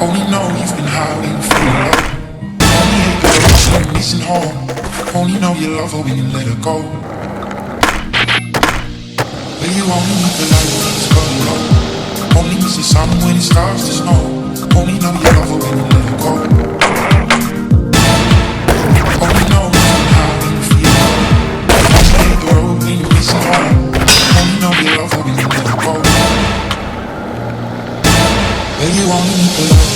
Only know you've been high when you're feeling low. Only hate the rush when you're missing home. Only know you love her when you let her go. But you only need the light when it's going low. Only miss the sun when it starts to snow. Only know you love her when you let her go. Only know you've been high when you're feeling low. Only hate the road when you're missing home. Only know you love her when you let her go. But you only need the light.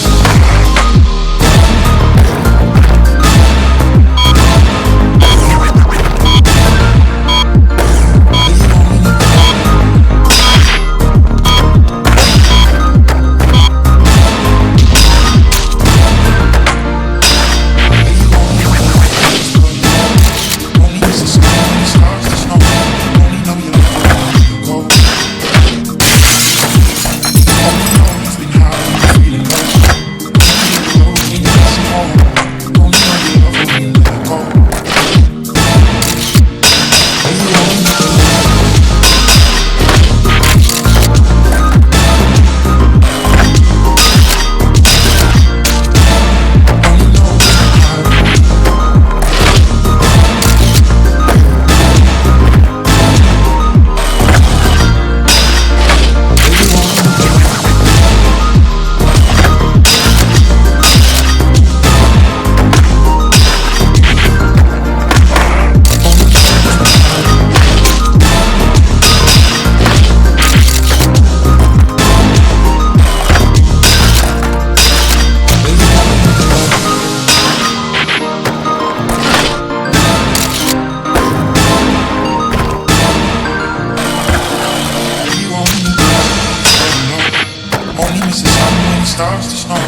Only miss the sun when it starts to snow.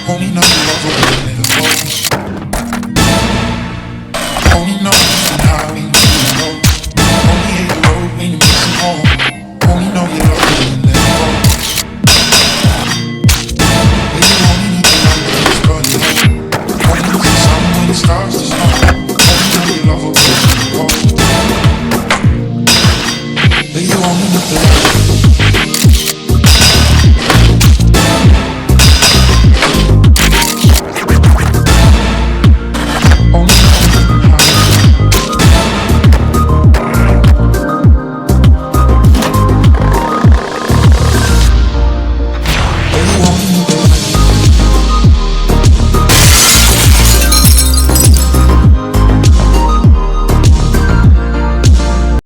Only know you love her when you let her go.